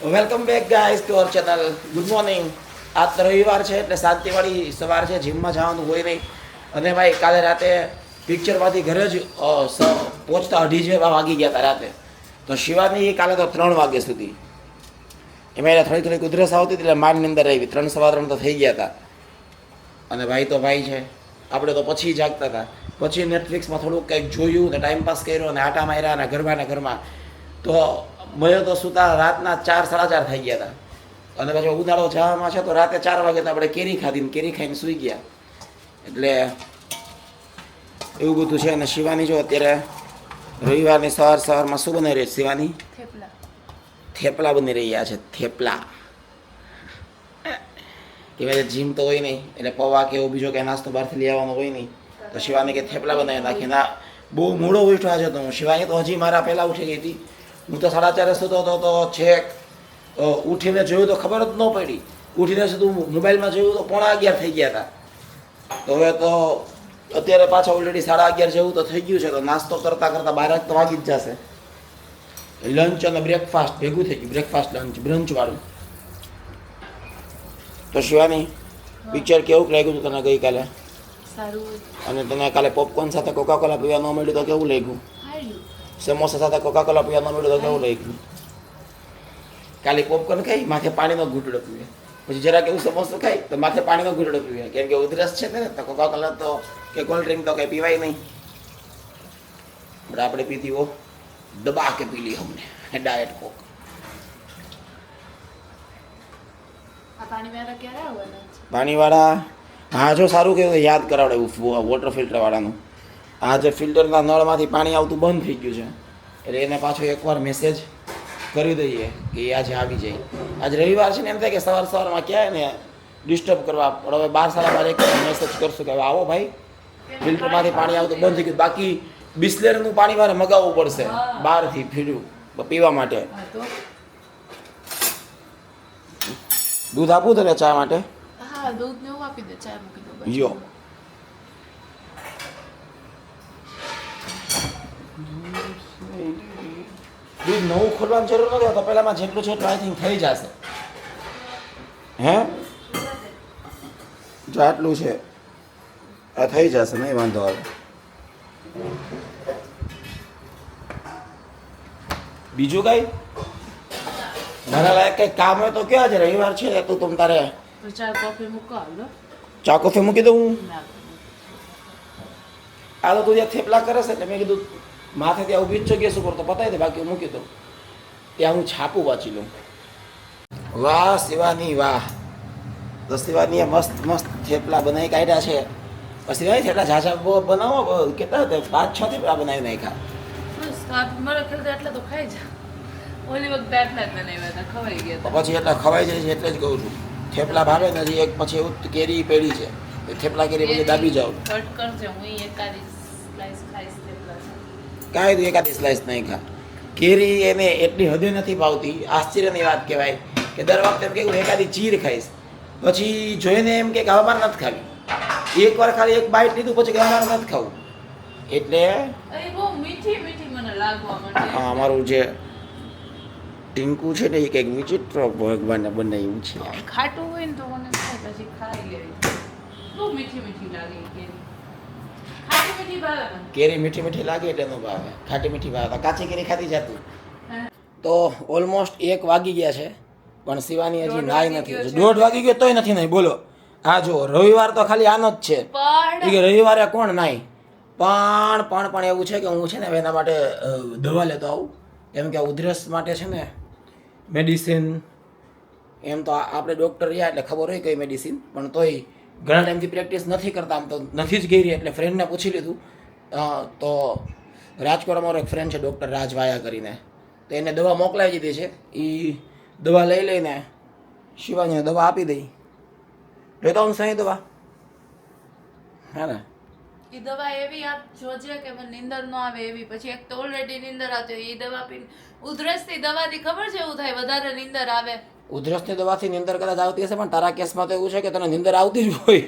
Welcome back guys to our channel. Good morning. આજ તો રવિવાર છે એટલે શાંતિવાળી સવાર છે, જીમમાં જવાનું હોય નહીં. અને ભાઈ કાલે રાતે પિક્ચરમાંથી ઘરે જ પહોંચતા 2:30 વાગી ગયા હતા રાતે. તો શિવાની કાલે તો 3 વાગ્યા સુધી એમાં એને થોડી થોડી ઉધરસ આવતી હતી એટલે માંડ ની અંદર આવી 3 સવા 3 તો થઈ ગયા હતા. અને ભાઈ તો ભાઈ છે, આપણે તો પછી જાગતા હતા. પછી નેટફ્લિક્સમાં થોડુંક કંઈક જોયું ને ટાઈમપાસ કર્યો અને આટા માર્યા અને ઘરમાં તો મળ્યો તો સુતા રાતના 4 સાડા 4 થઈ ગયા હતા. અને પછી ઉનાળો જવામાં છે તો રાતે 4 વાગે તો આપણે કેરી ખાધી ને કેરી ખાઈને સૂઈ ગયા. એટલે એવું બધું છે. અને શિવાની જો અત્યારે રવિવારની સવારમાં શું બનાવી રહી છે શિવાની? થેપલા બની રહ્યા છે. થેપલા કહેવાય જીમ તો હોય નહીં એટલે પૌવા કે એવું બીજો કંઈ નાસ્તો બહારથી લઈ આવવાનો હોય નહીં. તો શિવાની કે થેપલા બનાવી નાખી ના. બહુ મોડો ઉઠ્યો આજે તો હું. શિવાની તો હજી મારા પહેલાં ઉઠી ગઈ હતી. હું તો 4:30 સૂતો હતો તો છેક ઉઠીને જોયું તો ખબર જ ન પડી. ઉઠીને સીધું મોબાઈલમાં જોયું તો 11:15 થઈ ગયા હતા. તો હવે તો અત્યારે પાછા ઓલરેડી 11:30 જેવું તો થઈ ગયું છે. તો નાસ્તો કરતાં 12 તો વાગી જ જશે. લંચ અને બ્રેકફાસ્ટ ભેગું થઈ ગયું. બ્રેકફાસ્ટ લંચ બ્રંચવાળું. તો શિવાની પિક્ચર કેવું લાગ્યું હતું તને ગઈકાલે? સારું. અને તને કાલે પોપકોર્ન સાથે કોકાકોલા પીવા ન મળ્યું તો કેવું લાગ્યું? સમોસા સાથે કોકાકોલા પીવા ન મળ્યું તો કેવું લાગ્યું? કાલે પોપકોર્ન ખાઈ માથે પાણીનો ઘૂંટડો પીવે, પછી જરાક એવું સમોસો ખાઈ તો માથે પાણીનો ઘૂંટડો પીવે. કેમ કે ઉધરસ છે ને તો કોકાકોલા તો કે કોલ્ડ ડ્રિંક તો કંઈ પીવાય નહીં. બટ આપણે પીધી હો દબા કે પી લી અમને ડાયટ કોક. પાણીવાળા હા જો સારું કહેવાય, યાદ કરાવડાવ્યું વોટર ફિલ્ટરવાળાનું. આ જે ફિલ્ટરના નળમાંથી પાણી આવતું બંધ થઈ ગયું છે એટલે એને પાછો એકવાર મેસેજ કરી દઈએ કે આજે આવી જાય. આજે રવિવાર છે ને એમ થાય કે સવારમાં ક્યાંય ને ડિસ્ટર્બ કરવા પણ હવે 12 સાડા 12 મેસેજ કરશું કે હવે આવો ભાઈ, ફિલ્ટરમાંથી પાણી આવતું બંધ થઈ ગયું. બાકી બિસ્લેરીનું પાણી મારે મગાવવું પડશે બહારથી ફીડ્યું પીવા માટે. દૂધ આપું તને ચા માટે? હા, દૂધ ને એવું આપી દે, ચા મૂકી દો. યો દૂધ નવું ખોલવાની જરૂર નથી, તો પહેલામાં જેટલું છે એટલું આઈ થિંક થઈ જશે. હે જો આટલું છે આ થઈ જશે, નહીં વાંધો આવે. બીજું કઈ મારા લાયક કઈ કામ હોય તો ક્યાં છે? રવિવાર છે તો તું તારે ચા કોફી મૂકો હાલો. ચા કોફી મૂકી દઉં? આ તો તું જ્યાં થેપલા કરે છે એટલે મેં કીધું માથે ત્યાં ઊભી જ જગ્યા શું કરતો પતાવી દે, બાકી મૂકી દઉં. ત્યાં હું છાપું વાંચી લઉં. વાહ શિવાની વાહ. તો શિવાનીએ મસ્ત મસ્ત થેપલા બનાવી કાઢ્યા છે. પછી ભાઈ થેપલા ઝાઝા બનાવો, કેટલા 5-6 થેપલા બનાવી નાખ્યા. બસ મારા ખેલ એટલે તો ખાઈ જા. ઓલી વખતે આટલા જ બનાવ્યા હતા, ખવાઈ ગયા. પછી એટલા ખવાઈ જાય છે એટલે જ કહું છું. થેપલા ભાવે ને હજી એક પછી એવું કેરી પેઢી છે, થેપલા કેરી પછી દાબી જાવ. કટ કરજે, હું એકાદી સ્લાઈસ ખાઈશ થેપલા. કાંઈ તું એકાદી સ્લાઈસ નહીં ખા. કેરી એને એટલી હદે નથી ભાવતી. આશ્ચર્યની વાત કહેવાય કે દર વખતે એમ કે એકાદી ચીર ખાઈશ, પછી જોઈને એમ કે હવે મારે નથી ખાવી. એકવાર ખાલી એક બાઈટ લીધું પછી કે મારે નથી ખાવું. એટલે બહુ મીઠી મીઠી મને લાગવા માંડી. હા, અમારું જે ટીંકુ છે ને એ કંઈક વિચિત્ર ભગવાનને બનાવ્યું છે. ખાટું હોય ને તો મને થાય પછી ખાઈ લેવી. બહુ મીઠી મીઠી લાગે કેરી. ખાટી મીઠી ભાવે મને. કેરી મીઠી મીઠી લાગે એટલે ન ભાવે, ખાટી મીઠી ભાવે. કાચી કેરી ખાધી જતું. તો ઓલમોસ્ટ 1 વાગી ગયા છે પણ શિવાની હજી નાઈ નથી. 1:30 વાગી ગયો તોય નથી નાઈ. બોલો હા જો રવિવાર તો ખાલી આનો જ છે કે રવિવારે કોણ નાઈ. પણ એવું છે કે હું છે ને એના માટે દવા લેતો આવું. કેમ કે ઉધરસ માટે છે ને મેડિસિન એમ તો આપણે ડૉક્ટર રહ્યા એટલે ખબર હોય કઈ મેડિસિન, પણ તોય ઘણા ટાઈમથી પ્રેક્ટિસ નથી કરતા. આમ તો નથી જ ગઈ રહી એટલે ફ્રેન્ડને પૂછી લીધું. તો રાજકોટ અમારો એક ફ્રેન્ડ છે ડૉક્ટર રાજવાયા કરીને, તો એને દવા મોકલાવી દીધી છે. એ દવા લઈ લઈને શિવાનીને દવા આપી દઈ. લેતો હું સહી દવા હા ને. એ દવા એવી આપ જોજે કે મને નીંદર ન આવે એવી. પછી એક તો ઓલરેડી નીંદર આવતી હોય, એ દવા પીને ઉધરસની દવાથી ખબર છે એવું થાય વધારે નીંદર આવે. ઉધરસની દવાથી નીંદર કદાચ આવતી હશે પણ તારા કેસમાં તો એવું છે કે તને નીંદર આવતી જ હોય.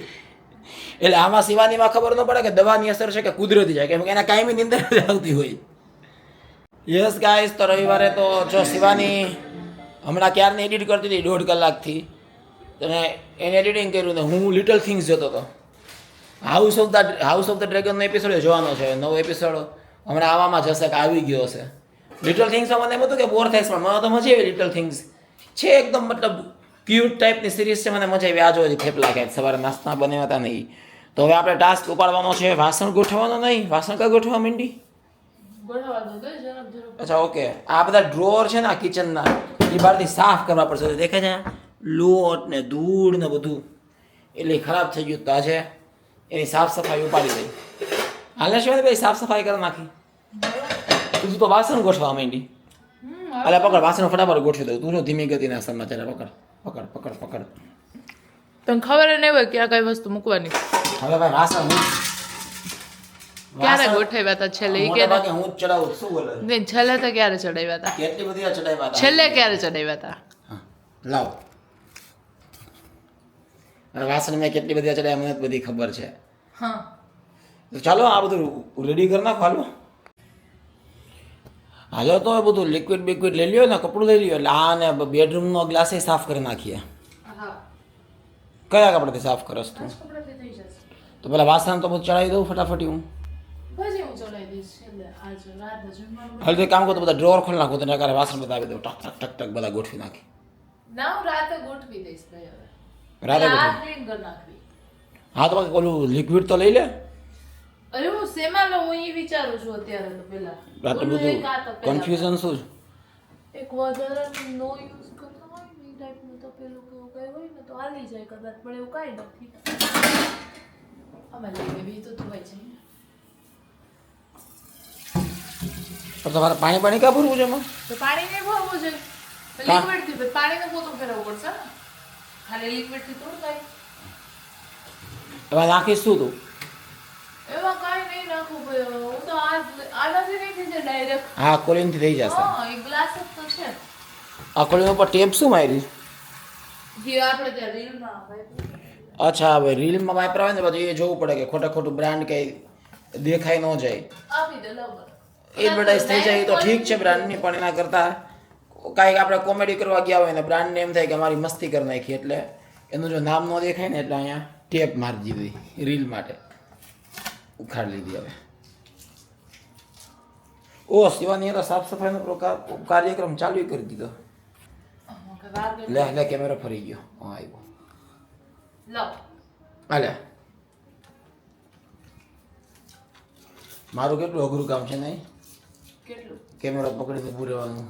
એટલે આમાં શિવાનીમાં ખબર ન પડે કે દવાની અસર છે કે કુદરતી છે, કેમ કે એના કાયમી નીંદર જ આવતી હોય. યસ ગાઈસ, તો રવિવારે તો જો શિવાની હમણાં ક્યારની એડિટ કરતી હતી 1.5 કલાકથી, અને એને એડિટિંગ કર્યું ને હું લિટલ થિંગ્સ જોતો હતો. હાઉસ ઓફ ધ ડ્રેગનનો એપિસોડ જોવાનો છે, નવો એપિસોડ હમણાં આવવામાં જશે કે આવી ગયો હશે. લિટલ થિંગ્સમાં મને એમ હતું કે બોર થાય છે, પણ મને તો મજા આવી. લિટલ થિંગ્સ છે એકદમ મતલબ ક્યુટ ટાઈપની સિરીઝ છે, મને મજા આવી. આ જો થેપલા ખાય સવારે નાસ્તા બનાવ્યા હતા નહીં. તો હવે આપણે ટાસ્ક ઉપાડવાનો છે, વાસણ ગોઠવવાનો નહીં. વાસણ કઈ ગોઠવવા માંડી? અચ્છા ઓકે. આ બધા ડ્રોઅર છે ને આ કિચનના, એ બહારથી સાફ કરવા પડશે. દેખાય છે લોટ ને ધૂળ ને બધું, એટલે ખરાબ થઈ ગયું. તો આજે એની સાફ સફાઈ ઉપાડી દઈ. હાલે છે ભાઈ, સાફ સફાઈ કરી નાખી. તું તો વાસણ ગોઠવા માંડી. અરે પકડ, વાસણ ફટાફટ ગોઠવી દઉં. તું ધીમી ગતિના સમાચાર પકડ પકડ પકડ પકડ. તને ખબર નહીં હોય ક્યાં કઈ વસ્તુ મૂકવાની. હવે ભાઈ વાસણ ક્યારે ગોઠવ્યા હતા છેલ્લે? ઈ કે હું જ ચડાવું. શું બોલે? નહીં, છેલ્લે તો ક્યારે ચડાવ્યા હતા? કેટલી બધી ચડાવ્યા હતા. છેલ્લે ક્યારે ચડાવ્યા હતા? લાવ. અને વાસણ મેં કેટલી બધી ચડાવ્યા મને બધી ખબર છે. હા તો ચાલો આ બધું રેડી કરી નાખો. હાલો તો એ બધું લિક્વિડ બિક્વિડ લઈ લ્યો ને, કપડું લઈ લ્યો. એટલે આ ને બેડરૂમનો ગ્લાસ સાફ કરી નાખીએ. કયા કપડાથી સાફ કરસ તું? તો પેલા વાસણ તો બધું ચડાવી દઉં ફટાફટ હું. હાલ તો કામ કરો, તો બધા ડ્રોઅર ખોલી નાખો. તો નકારે વાસણ બધા આવી દઉં. ટક ટક ટક ટક બધા ગોઠવી નાખી. રાતે ગોઠવી દઈશ. રાતે ગોઠવી. હા તો ઓલું લિક્વિડ તો લઈ લે. અરે હું શેમાં લઉં હું એ વિચારું છું અત્યારે. તો પેલા રાતે બધું કન્ફ્યુઝન શું છે? એક વધારે નો યુઝ કરતા હોય ને એ ટાઈપનું તો પેલું કેવું કઈ હોય ને તો હાલી જાય કદાચ, પણ એવું કાંઈ નથી. આમાં લઈને બી તો ધોવાય છે. પણ તમારે પાણી કાં ભરવું છે એમાં? તો પાણી નહીં ભરવું છે, લિક્વિડ થી પાણીને પોતું ફેરવવું પડશે ને. ખાલી લિક્વિડ થી થોડું થાય. એમાં નાખીશ શું તું? એમાં કાંઈ નહીં નાખવું ભાઈ. હું તો આનાથી નહીં થઈ જાય ડાયરેક્ટ. હા, કોલિનથી થઈ જશે. હા, એક ગ્લાસ જ તો છે. આ કોલિન ઉપર ટેપ શું મારી? જે આપણે ત્યાં રીલમાં આવે. અચ્છા, હવે રીલમાં વાપર આવે ને પછી એ જોવું પડે કે ખોટું બ્રાન્ડ કઈ દેખાય ન જાય. આપી દે લવર. એડવર્ટાઇઝ થઈ જાય તો ઠીક છે બ્રાન્ડની, પણ એના કરતાં કાંઈક આપણે કોમેડી કરવા ગયા હોય ને બ્રાન્ડને એમ થાય કે અમારી મસ્તી કરી નાખી, એટલે એનું જો નામ ન દેખાય ને એટલે અહીંયા ટેપ મારી દીધી રીલ માટે. ઉખાડી લીધી હવે. ઓ શિવાની તો સાફ સફાઈનો કાર્યક્રમ ચાલુ કરી દીધો. લે કેમેરો ફરી ગયો. હા આવ્યો. હાલે મારું કેટલું અઘરું કામ છે નહીં? કેમેરો પકડીને ઊભું રહેવાનું.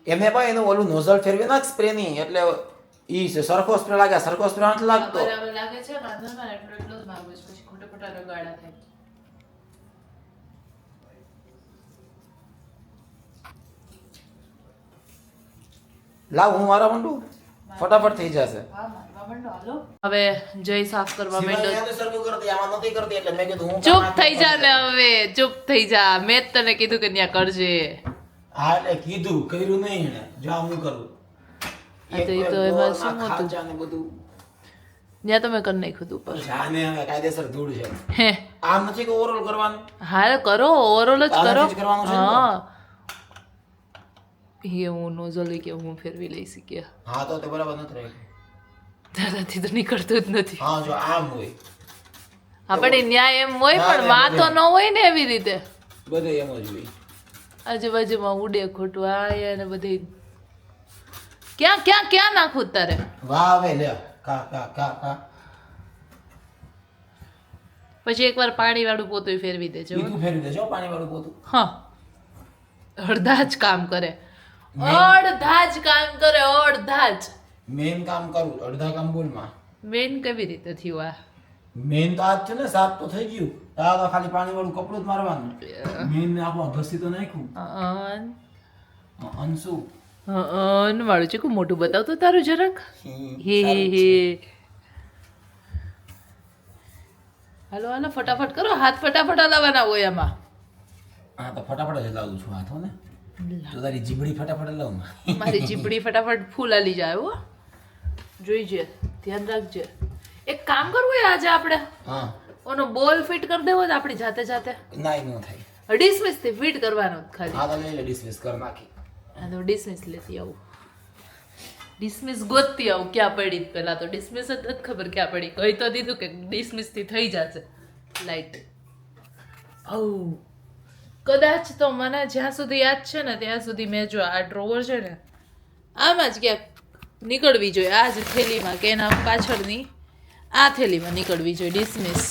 એમને પણ એનું ઓલું નોઝલ ફેરવી નાખ સ્પ્રે ની, એટલે ઈ સરખો સ્પ્રે લાગે. સરખો સ્પ્રે નથી લાગતો. બરાબર લાગે છે. વાંધો ના, એટલો જ મારવો છે, પછી ખોટા ખોટા રગાડા થાય. લાવ હું મારા મંડું, ફટાફટ થઈ જશે. હવે જય સાફ કરવા માંડ્યો. સરખું કરતી, આમાં નથી કરતી, એટલે મેં કીધું હું ચૂપ થઈ જા ને હવે, ચૂપ થઈ જા. મેં જ તને કીધું કે ત્યાં કરજે. હા એટલે કીધું, કર્યું નહીં એને. જા હું કરું. તો એમાં શું હતું? ખાચાને બધું ત્યાં તમે કરી નાખ્યું તું પર. જાને હવે કાયદેસર ધૂળ છે. હે આમ નથી કે ઓવરઓલ કરવાનું. હા કરો, ઓવરઓલ જ કરો. આનાથી જ કરવાનું છે ને? હા એ હું નોઝલ કે હું ફેરવી લઈ શીખ્યા. હા તો તે બરાબર નથી રહ્યું. તારાથી તો નીકળતું જ નથી. હા જો આમ હોય આપણે ન્યાય એમ હોય, પણ વાતો ન હોય ને એવી રીતે. બધે એમ જ હોય. આજુબાજુમાં ઉડે ખોટું આ ને બધી. ક્યાં ક્યાં ક્યાં નાખું તારે? વાહ હવે લે કા કા કા કા. પછી એકવાર પાણી વાળું પોતું ફેરવી દેજો. બીજું ફેરવી દેજો પાણી વાળું પોતું. હા, અડધા જ કામ કરે. અડધા જ કામ કરે, અડધા જ. મેન કામ કરું, અડધા કામ બોલમાં. મેન કેવી રીતે થયું આ? મેન તો આજ છે ને, સાફ તો થઈ ગયું. આ તો ખાલી પાણી વાળું કપડું જ મારવાનું. મેન ને આખું ઘસી તો નાખ્યું. અંશુ વાળું છે મોટું બતાવતો તારું જરાક. હે હે હે. હાલો હાલો ફટાફટ કરો, હાથ ફટાફટ હલાવવાના હોય એમાં. હા તો ફટાફટ જ લાવું છું હાથો ને. તો તારી જીબડી ફટાફટ લાવું. મારી જીબડી ફટાફટ ફૂલ આલી જાય હો. જોઈજે, ધ્યાન રાખજે. એક કામ કરવું હોય આજે આપણે. હા ઓનો બોલ ફિટ કરી દેવો જ આપણી જાતે જાતે. નાઈ ન થાય. ડિસમિસ થી ફિટ કરવાનો ખાલી. હા તો લઈ લે ડિસમિસ કર નાખી. હા તો ડિસમિસ લેતી આવું. ડિસમિસ ગોતતી આવું ક્યાં પડી પેલા તો ડિસમિસ જ નથી ખબર ક્યાં પડી કહી તો દીધું કે ડિસમિસ થી થઈ જશે લાઈટ કદાચ તો મને જ્યાં સુધી યાદ છે ને ત્યાં સુધી મેં જો આ ડ્રોવર છે ને આમાં જ ક્યાંક નીકળવી જોઈએ આ જ થેલીમાં કે એના પાછળની આ થેલીમાં નીકળવી જોઈએ ડિસમિસ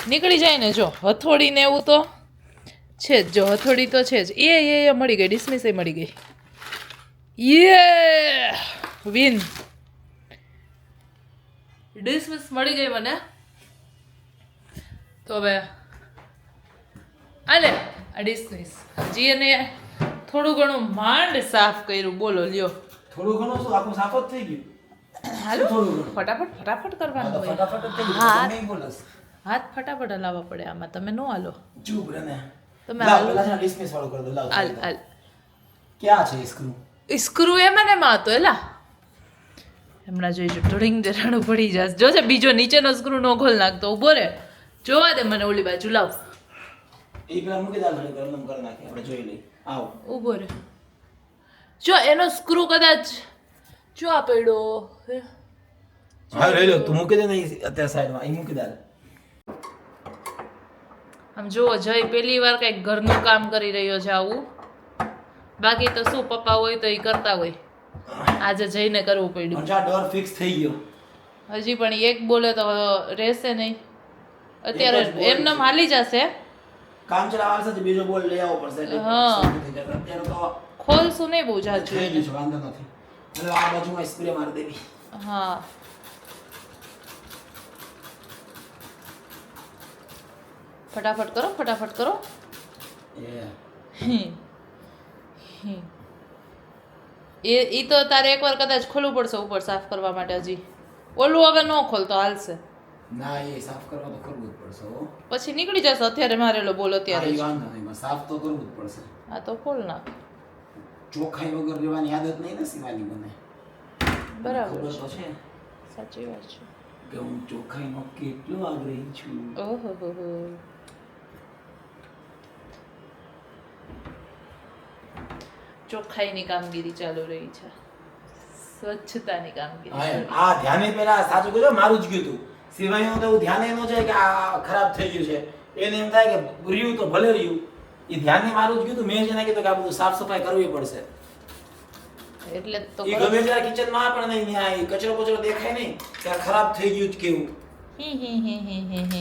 નીકળી જાય ને જો હથોડી ને એવું તો છે જ જો હથોડી તો છે જ એ મળી ગઈ ડિસમિસ એ મળી ગઈ વિન ડિસમિસ મળી ગઈ મને તો હવે આને આ ડિસમિસ હજી એને થોડું ઘણું માંડ સાફ કર્યું બોલો લ્યો થોડું ઘણું શું આખું સાફ જ થઈ ગયું હાલો થોડું ઘણું ફટાફટ કરવાનું હોય ફટાફટ જ થઈ ગયું હાથ- તમે બોલસ હાથ ફટાફટ હલાવવા પડે આમાં તમે નો હાલો ચૂપ રહે તમે લાવ હાલો પેલા છે ડિસમિસ વાળું કરી દો લાવ હાલ હાલ ક્યાં છે સ્ક્રૂ સ્ક્રૂ એમાં ને એમાં હતો એલા હમણાં જોઈજો ઢોળીંગ દેરાણું પડી જશે જોજે બીજો નીચેનો સ્ક્રૂ નો ખોલ નાખતો ઉભો રે જોવા દે મને ઓલી બાજુ લાવ એક ગ્રામ મૂકી દા ઘડી ગરમ કરી નાખી આપણે જોઈ લઈએ આવો ઉભો રે જો એનો સ્ક્રૂ કદાચ જો આ પડ્યો હા લઈ લો તું મૂકી દે ને અત્યારે સાઈડમાં અહીં મૂકી દે આમ જુઓ જય પહેલી વાર કંઈક ઘરનું કામ કરી રહ્યો છે આવું બાકી તો શું પપ્પા હોય તો એ કરતા હોય આજે જઈને કરવું પડ્યું અચ્છા ડોર ફિક્સ થઈ ગયો હજી પણ એક બોલે તો રહેશે નહીં અત્યારે એક જ બોલ એમને હાલી જશે કામ ચલાવવા સાથે બીજો બોલ લઈ આવવો પડશે એટલે હા. શાંતિ થઈ જશે. અત્યારે તો ખોલશું નહીં બહુ જાજુ થઈ ગયું છે વાંધો નથી એટલે આ બાજુમાં સ્પ્રે મારી દેવી હા ફટાફટ કરો એ એ તો તારે એકવાર કદાચ ખોલવું પડશે ઉપર સાફ કરવા માટે હજી ઓલું હવે ન ખોલતો હાલશે ના એ સાફ કરવા તો કરવું જ પડશે હો પછી નીકળી જશે અત્યારે મારેલો બોલ અત્યારે હા, એ જ. વાંધો નહીં એમાં સાફ તો કરવું જ પડશે હા તો ખોલ નાખ ચોખાઈ વગર રહેવાની આદત નહીં ને શિવાની મને બરાબર ખબર છે તો છે સાચી વાત છે કે હું ચોખાઈનો કેટલો આગ્રહી છું ઓહો હો હો ચોખ્ખાઈની કામગીરી ચાલુ રહી છે સ્વચ્છતાની કામગીરી હા, ચાલુ. આ ધ્યાને પેલા સાચું કહ્યું મારું જ ગયું હતું સિવાયનું તો એવું ધ્યાને ન જાય કે આ ખરાબ થઈ ગયું છે એને એમ થાય કે રહ્યું તો ભલે રહ્યું એ ધ્યાને મારું જ ગયું હતું મેં જ એને કીધું કે આ બધું સાફ સફાઈ કરવી પડશે એટલે તો એ ગમે ત્યારે કિચનમાં પણ નહીં ત્યાં એ કચરો કચરો દેખાય નહીં કે આ ખરાબ થઈ ગયું જ કેવું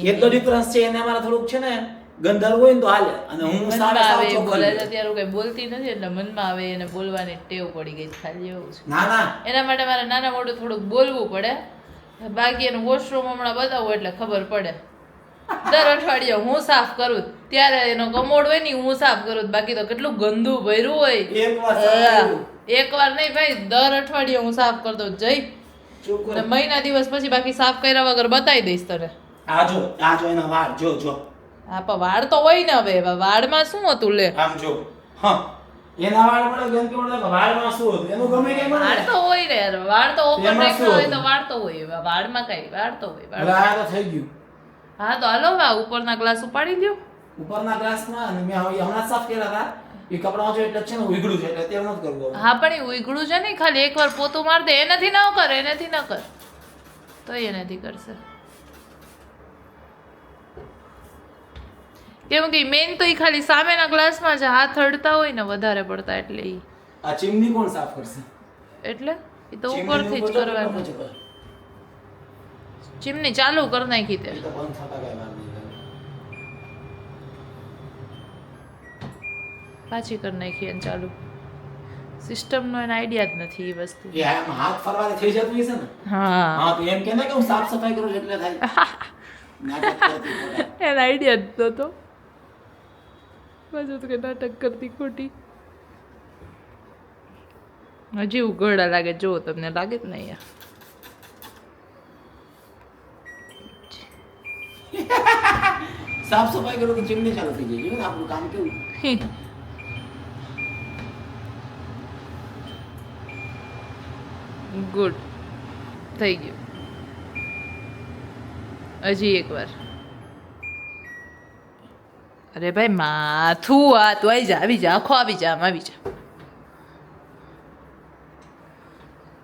એટલો ડિફરન્સ છે એને અમારા થોડુંક છે ને ગંધારું હોય ને તો હાલે અને હું મનમાં સાવ આવે એ ચોખ્ખો બોલે લઉં. છે ત્યારે હું કઈ બોલતી નથી એટલે મનમાં આવે એને બોલવાની ટેવ પડી ગઈ છે, ખાલી એવું છે ના ના એના માટે મારે નાના મોટું થોડુંક બોલવું પડે બાકી એનું વોશરૂમ હમણાં બતાવવું એટલે ખબર પડે દર અઠવાડિયે હું સાફ કરું ત્યારે એનો કમોડ હોય ને હું સાફ કરું બાકી તો કેટલું ગંદુ ભર્યું હોય એક વાર સાફ કર્યું. એકવાર નહીં ભાઈ દર અઠવાડિયે હું સાફ કરી દઉં જઈ ચોખ્ખું. ને મહિના દિવસ પછી બાકી સાફ કર્યા વગર બતાવી દઈશ તને આ જો એના વાળ જો હા પણ વાળ તો હોય ને હવે વાળમાં શું હતું લે આમ જો હા એના વાળ મળે ગંદકી મળે તો વાળમાં શું હતું એનું ગમે તે મળે વાળ તો હોય ને યાર વાળ તો ઓપન એમાં રાખ્યા હોય શું તો વાળ તો હોય વાળમાં કઈ વાળ તો હોય હવે આ તો થઈ ગયું હા તો હાલો હવે આ ઉપરના ગ્લાસ ઉપાડી દો ઉપરના ગ્લાસમાં અને મેં હવે હમણાં જ સાફ કર્યા હતા એ કપડામાં જો એટલે જ છે ને ઉઘડું છે એટલે અત્યારે નથી કરવું હવે. હા પણ એ ઉઘડું છે ને ખાલી એકવાર પોતું માર દે એનાથી ન કર એનાથી ન કર તો એનાથી કરશે કેમ કે મેન તો એ ખાલી સામેના ગ્લાસમાં જ હાથ અડતા હોય ને વધારે પડતા એટલે ઈ આ ચીમની કોણ સાફ કરશે એટલે એ તો ચીમની ઉપરથી જ ઉપર તો કરવાનું પછી કર. ચીમની ચાલુ કરી નાખી તે એ તો બંધ થતા કઈ વાર નહીં લાગે. પાછી કરી નાખી એને ચાલુ સિસ્ટમનો એને આઈડિયા જ નથી એ વસ્તુ એ આમ હાથ ફરવાથી થઈ જતું હશે ને હા હા તો એમ કે ને કે હું સાફ સફાઈ કરું છું એટલે થાય નાટક કરતી ખોટા. એને આઈડિયા જ નહોતો પાછું તો કે નાટક કરતી ખોટી હજી ઉઘડા લાગે જો તમને લાગે જ નહીં યાર સાફ સફાઈ કરું તો ચીમની ચાલુ થઈ જાય જોયું ને આપણું કામ કેવું ગુડ થઈ ગયું હજી એકવાર અરે ભાઈ માથું આ તું આવી જા આખો આવી જા આમ આવી જા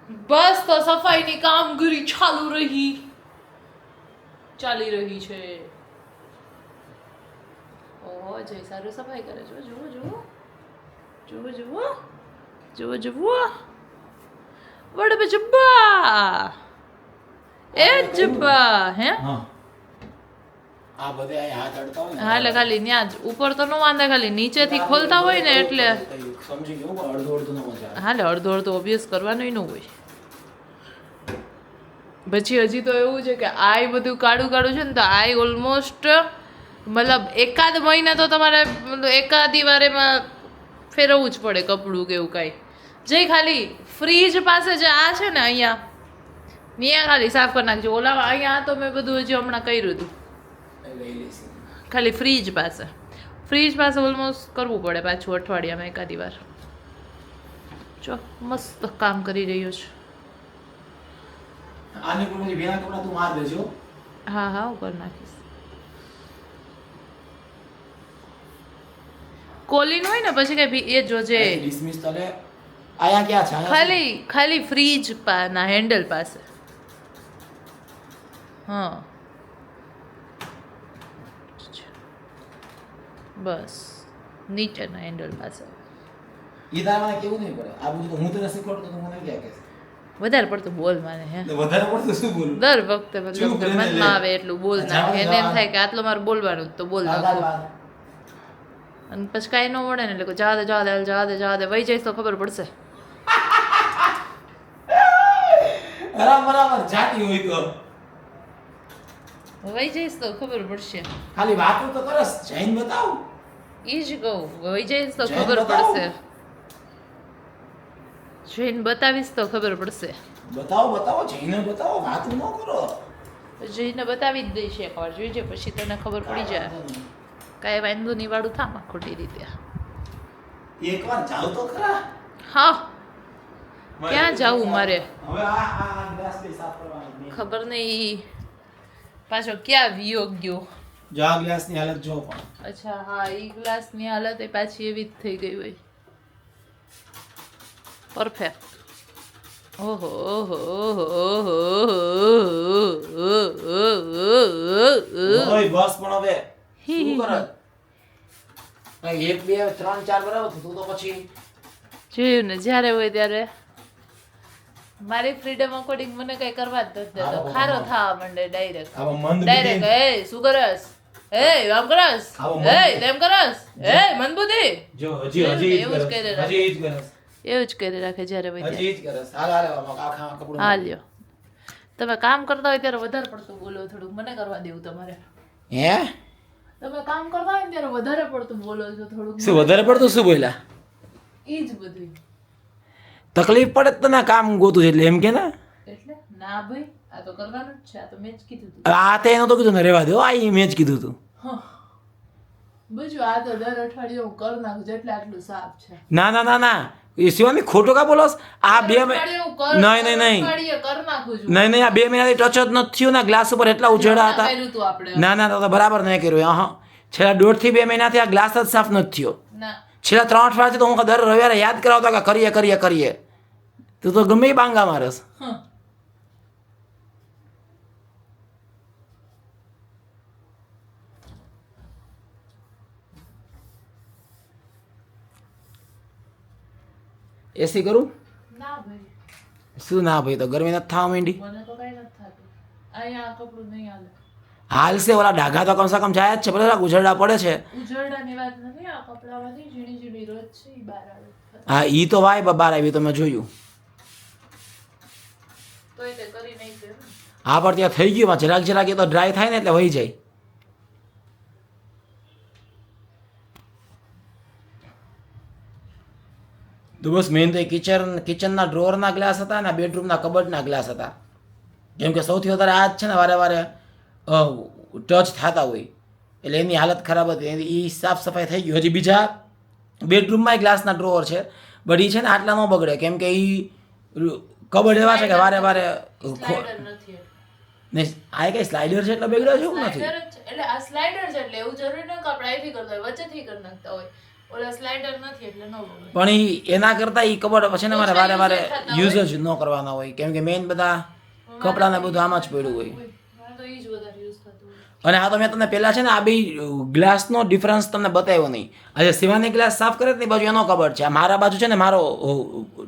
બસ તો સફાઈની કામગીરી ચાલી રહી છે. ઓહો જય સારું સફાઈ કરે છે. જુઓ વડે જબ્બા એ જબ્બા હે હા આ બધે અહીં હાથ અડતા હોય ને હા એટલે ખાલી ન્યા જ ઉપર તો ન વાંધે ખાલી નીચેથી ખોલતા હોય ને એટલે સમજી ગયો પણ અડધો અડધો ન મજા આવે. હાલે અડધો ઓબ્વિયસ કરવાનું ન હોય. પછી હજી તો એવું છે કે આય બધું કાળું છે ને તો આય ઓલમોસ્ટ મતલબ એકાદ મહિના તો તમારે એકાદી વાર એમાં ફેરવવું જ પડે કપડું કે એવું કાંઈ. જે ખાલી ફ્રીજ પાસે જે આ છે ને અહીંયા ત્યાં ખાલી સાફ કરી નાખજો. ઓલામાં અહીંયા તો મેં બધું હજી હમણાં કર્યું હતું. લઈ લઈશું. ખાલી ફ્રીજ પાસે ઓલમોસ્ટ કરવું પડે પાછું અઠવાડિયામાં એકાદી વાર. જો મસ્ત કામ કરી રહ્યો છે. આને પણ પછી ભેના કપડા તું માર દેજો. હા હું કરી નાખીશ. કોલિન હોય ને પછી કઈ એ જોજે ડિસમિસ તો લે. આયા ક્યાં છે? ખાલી ફ્રીજ ના હેન્ડલ પાસે. હા બસ નીચેના હેન્ડલ પાસે. ઈ તારા મને કેવું નહીં પડે. આ બધું તો હું તને શીખવાડતો તો મને ક્યાં કહેશે? વધારે પડતું બોલ માને હે વધારે પડતું શું બોલું? દર વખતે મતલબ ચૂપ કે રહીને મનમાં લે. આવે એટલું બોલ નાખે. એને એમ થાય કે આટલું મારે બોલવાનું તો બોલ નાખો. અને પછી કાંઈ ન મળે ને એટલે જા દે વહી જઈશ તો ખબર પડશે. બરાબર જાતી હોય તો વહી જઈશ તો ખબર પડશે. ખાલી વાતો તો કરસ. જૈન બતાવ. ઈ જ કહું વહી જઈશ તો જઈને ખબર બતાવો. પડશે. જઈને બતાવીશ તો ખબર પડશે. બતાવો જઈને બતાવો. વાતો ન કરો. જઈને બતાવી જ દઈશ એકવાર જોઈજે પછી તને ખબર પડી જાય. કાંઈ વાંધો નહીં વાળું થામાં ખોટી રીતે. એકવાર જાવ તો ખરા. હા ક્યાં જાવું મારે હવે આ ગ્લાસ બે સાફ કરવાનો. ખબર નહીં પાછો ક્યાં વિયો ગયો. જો આ ગ્લાસ ની હાલત જો પણ. અચ્છા હા ઈ ગ્લાસની હાલત એ પાછી એવી જ થઈ ગઈ હોય. પરફેક્ટ. ઓહો ઓય બસ પણ હવે શું કરે? એક બે ત્રણ ચાર બરાબર તું તો પછી જોયું ને જ્યારે હોય ત્યારે મારી ફ્રીડમ અકોર્ડિંગ મને કઈ કરવા જ નથી દેતો. ખારો થવા માંડે ડાયરેક્ટ. એ શું કરસ? એ આમ કરસ? એ તેમ કરસ? એ મંદબુદ્ધિ જો હજી એવું જ કરી રાખે. હજી જ કરસ. એવું જ કરી રાખે જ્યારે હોય ત્યારે. હજી જ કરસ. હાલ આખા કપડું. હા લ્યો તમે કામ કરતા હોય ત્યારે વધારે પડતું બોલો. થોડુંક મને કરવા દેવું તમારે. હે તમે કામ કરતા હોય ને ત્યારે વધારે પડતું બોલો છો થોડુંક. શું વધારે પડતું શું બોલ્યા? ઈ જ બધું. તકલીફ પડે તો ના કામ ગોતું છે એટલે એમ કે ના. એટલે ના ભાઈ આ તો કરવાનું જ છે. આ તો મેં જ કીધું હતું. આ તે એનું તો કીધું ને રેવા દો. આ ઈ મેં જ કીધું તું. બીજું આ તો દર અઠવાડિયે હું કરી નાખું જેટલે આટલું સાફ છે. ના એ શિવાની ખોટું કા બોલોસ? આ બે નહીં અઠવાડિયે કરી નાખું છું. નહીં આ 2 મહિનાથી ટચ જ નથી થયું ને. ગ્લાસ ઉપર એટલા ઉજેડા હતા. કર્યું હતું આપણે. ના તો બરાબર નહીં કર્યું. હા છેલ્લા 1.5 થી 2 મહિનાથી આ ગ્લાસ જ સાફ નથી થયો. ના છેલ્લા 3 અઠવાડિયાથી તો હું દર રવિવારે યાદ કરાવતો કે કરીએ. તું તો ગમે એ બાંગા મારસ. એસી કરું? ના ભાઈ શું ના ભાઈ? તો ગરમી નથી થવા માંડી. મને તો કઈ નથી થતું. અહીંયા આ કપડું નહીં હાલે. હાલશે ઓલા ડાઘા તો કમસે કમ જાય જ છે. બધા ઉજરડા પડે છે. ઉજરડાની વાત નથી. આ કપડામાંથી ઝીણી રોજ છે ઈ બહાર આવે. હા ઈ તો વાય બહાર આવી તો મેં જોયું. તો એ તે કરી નહીં છે. હા પણ ત્યાં થઈ ગયું. જરાક એ તો ડ્રાય થાય ને એટલે વહી જાય. તો બસ મેઇન તો કિચનના ડ્રોરના ગ્લાસ હતા ને બેડરૂમના કબર્ડના ગ્લાસ હતા. કેમ કે સૌથી વધારે આ જ છે ને વારે ટચ થતા હોય એટલે એની હાલત ખરાબ હતી. એ સાફ સફાઈ થઈ ગઈ. હજી બીજા બેડરૂમમાં ગ્લાસના ડ્રોવર છે બટ એ છે ને આટલા ન બગડે કેમ કે એ કબર્ડ એવા છે કે વારે સ્લાઇડર નથી. નહીં આ કઈ સ્લાઇડર છે એટલે બગડ્યો છે એવું નથી. સ્લાઇડર જ છે. એટલે આ સ્લાઇડર છે એટલે એવું જરૂરી ન કે આપણે અહીંથી કરતા હોય વચ્ચેથી કરી નાખતા હોય. ઓલા સ્લાઇડર નથી એટલે ન બગડે. પણ એના કરતાં એ કબડ પછી ને મારે ઓછા વારે વારે use થતા યુઝ જ ન કરવાના હોય કેમ કે મેઇન બધા કપડાને બધું આમાં જ પડ્યું હોય. મારે તો ઈ જ વધારે યુઝ થતું હોય. અને આ તો મેં તમને પહેલા છે ને આ બે ગ્લાસનો ડિફરન્સ તમને બતાવ્યો નહીં. આજે શિવાની ગ્લાસ સાફ કરે ને બાજુ એનો કબડ છે, આ મારા બાજુ છે ને મારો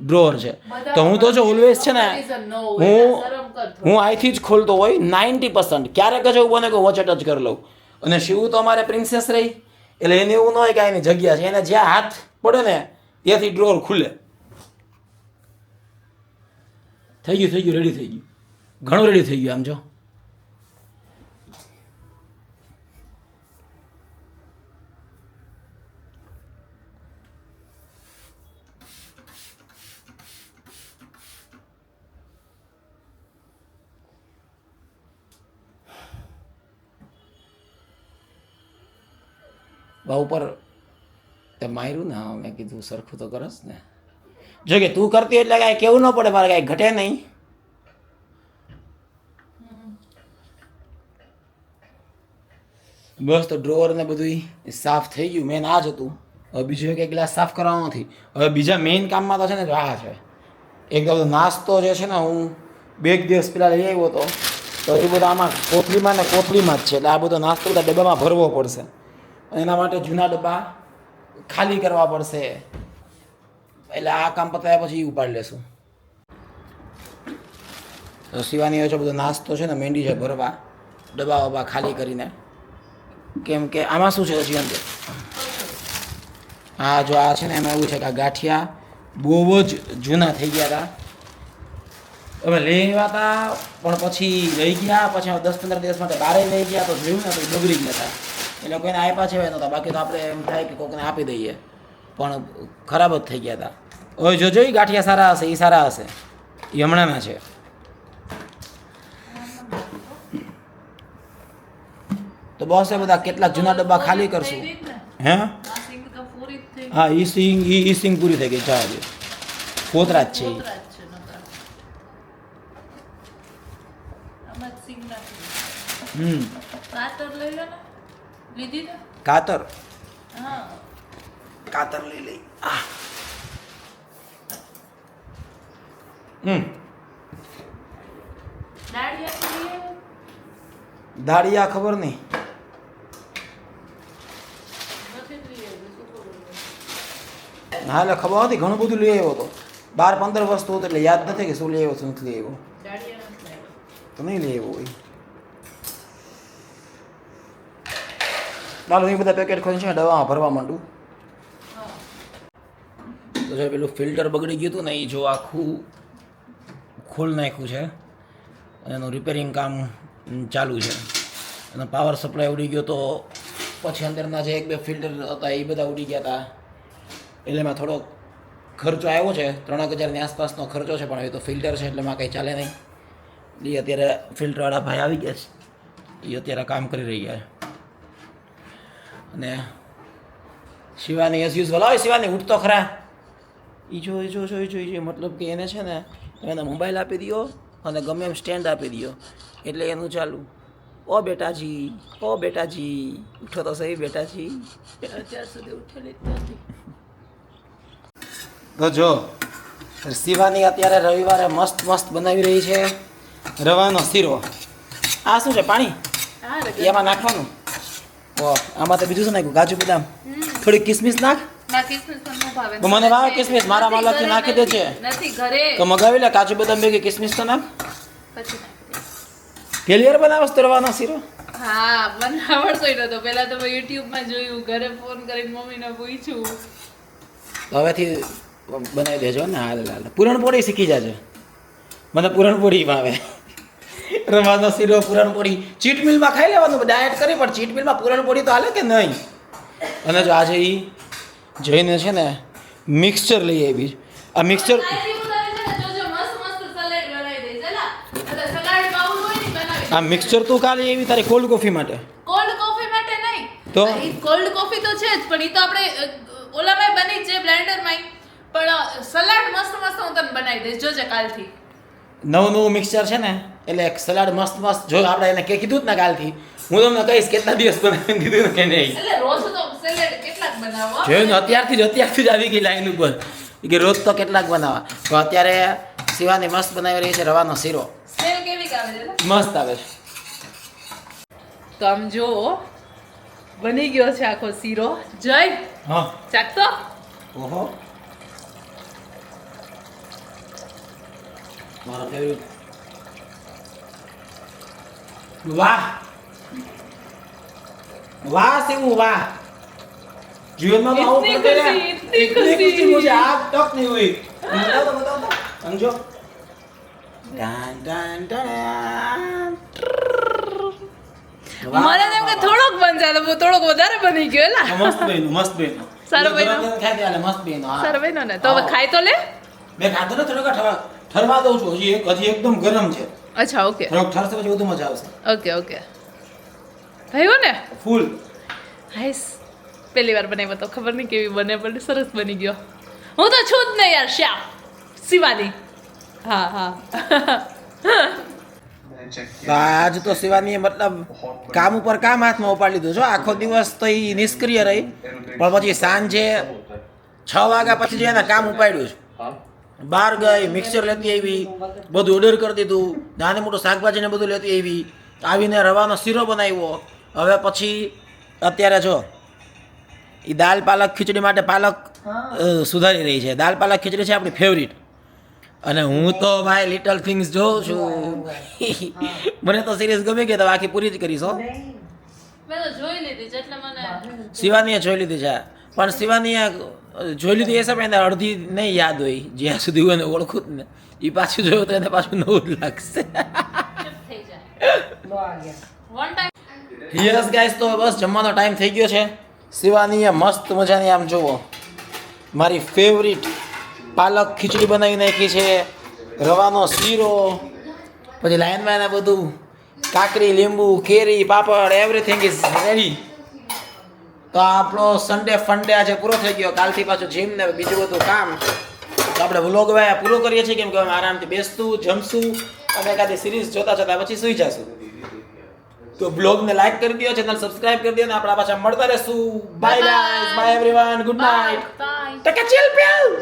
ડ્રોઅર છે. તો હું તો જો ઓલવેઝ છે ને Comparison ન હોય, એટલે શરમ કર થોડી. હું અહીંથી જ ખોલતો હોય 90%. ક્યારેક જ એવું બને કે વોચ ટચ કરી લઉં. અને શિવ તો અમારે પ્રિન્સેસ રહી એટલે એને એવું ન હોય કે આ એની જગ્યા છે, એને જ્યાં હાથ પડે ને ત્યાંથી ડ્રોર ખુલે. થઈ ગયું રેડી થઈ ગયું, ઘણું રેડી થઈ ગયું આમ જો. બા ઉપર તે માર્યું ને, મેં કીધું સરખું તો કરસ ને. જો કે તું કરતી એટલે કાંઈ કેવું ન પડે, મારે કાંઈ ઘટે નહીં. બસ તો ડ્રોવર ને બધું સાફ થઈ ગયું. મેન આ જ હતું. હવે બીજું એક ગ્લાસ સાફ કરવાનો નથી. હવે બીજા મેઇન કામમાં તો છે ને આ છે એક તો નાસ્તો જે છે ને હું 2 દિવસ પહેલાં લઈ આવ્યો હતો, તો એ બધો આમાં કોથળીમાં જ છે. એટલે આ બધો નાસ્તો બધા ડબ્બામાં ભરવો પડશે. એના માટે જૂના ડબ્બા ખાલી કરવા પડશે. એટલે આ કામ પતાવ્યા પછી ઉપાડી લેશું. તો શિવાની હોય છે બધો નાસ્તો છે ને મેંડી છે ભરવા, ડબ્બા વબ્બા ખાલી કરીને. કેમ કે આમાં શું છે હજી અંદર હા જો આ છે ને એમાં એવું છે કે આ ગાંઠિયા બહુ જ જૂના થઈ ગયા હતા. અમે લઈ આવ્યા હતા પણ પછી રહી ગયા. પછી 10-15 દિવસ માટે બહાર લઈ ગયા તો જોયું ને તો એ બગડી ગયા હતા. એટલે કોઈને આપ્યા છે નહોતા. બાકી તો આપણે એમ થાય કે કોઈને આપી દઈએ, પણ ખરાબ જ થઈ ગયા હતા. હવે જોજો એ ગાંઠિયા સારા હશે, એ સારા હશે, એ હમણાંના છે. તો બસ એ બધા કેટલાક જૂના ડબ્બા ખાલી કરશું. હે આ સિંગ તો પૂરી જ થઈ. હા ઈ સિંગ પૂરી થઈ ગઈ. ચાલો કોતરા જ છે ઈ. કોતરા જ છે નકર. આમાં જ સિંગ નાખી. કાતર લઈ લે ને. લીધી ને? કાતર હા. કાતર લઈ લઈ. દાળિયા લઈ આવ્યો? દાળિયા ખબર નહીં. નથી લઈ આવ્યો, શું કરું? હા એટલે ખબર હતી ઘણું બધું લઈ આવ્યો હતો. 12-15 વસ્તુ હતું એટલે યાદ નથી કે શું લઈ આવ્યો શું નથી લઈ આવ્યો. દાળિયા નથી લાવ્યો. તો નહીં લઈ આવ્યો હોય. ચાલો એ બધા પેકેટ ખોલી છે દવામાં ભરવા માંડું. હા. તો જે પેલું ફિલ્ટર બગડી ગયું હતું ને એ જો આખું ખોલ નાખ્યું છે અને એનું રિપેરિંગ કામ ચાલુ છે. અને પાવર સપ્લાય ઉડી ગયો તો પછી અંદરના જે 1-2 ફિલ્ટર હતા એ બધા ઉડી ગયા હતા. એટલે એમાં થોડોક ખર્ચો આવ્યો છે. 3,000ની આસપાસનો ખર્ચો છે. પણ હવે તો ફિલ્ટર છે એટલે એમાં કંઈ ચાલે નહીં. એ અત્યારે ફિલ્ટરવાળા ભાઈ આવી ગયા છે, એ અત્યારે કામ કરી રહ્યા છે. અને શિવાની એઝ યુઝ હોય શિવાની ઉઠતો ખરા. એ જો મતલબ કે એને છે ને તમે એને મોબાઈલ આપી દો અને ગમે એમ સ્ટેન્ડ આપી દો એટલે એનું ચાલુ. ઓ બેટાજી ઉઠો તો સહી બેટાજી. અત્યાર સુધી ઉઠેલી જ નથી. તો જો શિવાની અત્યારે રવિવારે મસ્ત બનાવી રહી છે રવાનો શીરો. આ શું છે પાણી? હા રે. એમાં નાખવાનું. ઓહ આમાં તો બીજું શું નાખ્યું? કાજુ બદામ, થોડી કિસમિસ નાખ. ના કિસમિસ પણ ન ભાવે. તો મને ભાવે કિસમિસ. મારા માલકથી નાખી દે છે. નથી ઘરે. તો મગાવી લે કાજુ બદામ ભેગી કિસમિસ તો નાખ. પછી નાખી પહેલી વાર બનાવસ તો રવાનો શીરો? દે. હા મને આવડતો નતો. પહેલા તો મેં યુટ્યુબમાં જોયું, ઘરે ફોન કરીને મમ્મીને પૂછ્યું. તો હવેથી બનાવી દેજો ને. હાલ પૂરણપોળી શીખી જાજો. મને પૂરણપોળી ભાવે. રવાનો શીરો પૂરણપોળી ચીટ મિલમાં ખાઈ લેવાનું. ડાયટ કરી પણ ચીટ મિલમાં પૂરણપોળી તો હાલે કે નહીં. અને જો આજે એ જઈને છે ને મિક્સચર લઈ આવી. આ મિક્સચર આ મિક્સચર તું કાલે એવી તારી કોલ્ડ કોફી માટે. કોલ્ડ કોફી માટે નહીં તો? કોલ્ડ કોફી તો છે જ, પણ એ તો આપણે ઓલામાં બની જ છે બ્લેન્ડરમાં. પણ સલાડ મસ્ત હું તને બનાવી દઈશ, જોજે કાલથી. નવું મિક્સચર છે ને એટલે એક સલાડ મસ્ત જો આપણે એને કીધું જ ને કાલથી હું તમને કહીશ કેટલા દિવસ બનાવીને દીધું ને કે નહીં. એટલે રોજ તો સેલેડ કેટલાક બનાવો જોયું ને અત્યારથી જ આવી ગઈ લાઈન ઉપર કે રોજ તો કેટલાક બનાવવા તો અત્યારે શિવાની મસ્ત બનાવી રહી છે રવાનો શીરો સ્મેલ કેવી આવે છે મસ્ત આવે છે તો આમ જો બની ગયો છે આખો શીરો જય હા ચાક તો ઓહો મારો ફેવરિટ વાહ વાહ સેવું વાહ जीवन में आओ इतनी करते रहे खुशी, इतनी इतनी खुशी। खुशी मुझे आज तक नहीं हुई बताओ समझो डन डन डन મને તેમ કે થોડોક બનશે તો થોડોક વધારે બની ગયો એલા મસ્ત બેનો સારો બન્યો. ખાઈ દે મસ્ત બેનો સર બન્યો ને તો હવે ખાઈ તો લે મેં ખાધો ને થોડોક ઠરવા દઉં છું હજી એકદમ ગરમ છે અચ્છા ઓકે થોડોક ઠરશે પછી વધુ મજા આવશે ઓકે ઓકે થયું ને ફૂલ હાઈસ પહેલી વાર બનાવ્યો તો ખબર નહીં કેવી બને પણ સરસ બની ગયો હું તો છું જ ને યાર શ્યામ શિવાની હા હા આજ તો શિવાની મતલબ કામ ઉપર કામ હાથમાં ઉપાડી લીધું છો આખો દિવસ તો એ નિષ્ક્રિય રહી પણ પછી સાંજે 6 વાગ્યા પછી જે એના કામ ઉપાડ્યું છે બહાર ગઈ મિક્સર લેતી આવી બધું ઓર્ડર કરી દીધું નાની મોટું શાકભાજી ને બધું લેતી આવી આવીને રવાનો શીરો બનાવ્યો હવે પછી અત્યારે જો એ દાલ પાલક ખીચડી માટે પાલક સુધારી રહી છે દાલ પાલક ખીચડી છે આપણી ફેવરિટ અને હું તો ભાઈ લિટલ થિંગ્સ જોઉં છું મને તો સિરીઝ ગમે કે તો આખી પૂરી જ કરીશ હો મેં તો જોઈ લીધી જેટલે મને શિવાનીએ જોઈ લીધી છે પણ શિવાનીએ જોઈ લીધી એ સમયે એને અડધી નહીં યાદ હોય જ્યાં સુધી હું એને ઓળખું જ ને એ પાછું જોયું તો એને પાછું નવું જ લાગશે થઈ જાય વન ટાઈમ યસ ગાઈસ તો બસ જમવાનો ટાઈમ થઈ ગયો છે શિવાનીએ મસ્ત મજાની આમ જુઓ મારી ફેવરિટ પાલક ખીચડી બનાવી નાખી છે રવાનો શીરો પછી લાઈનમાં એને બધું કાકડી લીંબુ કેરી પાપડ એવરીથિંગ ઇઝ રેડી તો આપણો સન્ડે ફંડે આજે પૂરો થઈ ગયો કાલથી પાછું જીમ ને બીજું બધું કામ તો આપણે વ્લોગ હવે પૂરો કરીએ છીએ કેમ કે અમે આરામથી બેસતું જમશું અને એકાદી સિરીઝ જોતા જોતા પછી સુઈ જશું તો બ્લોગને લાઈક કરી દો ચેનલ સબસ્ક્રાઇબ કરી દો અને આપણા પાછા મળતા રહેશું bye guys bye everyone good night bye take a chill pill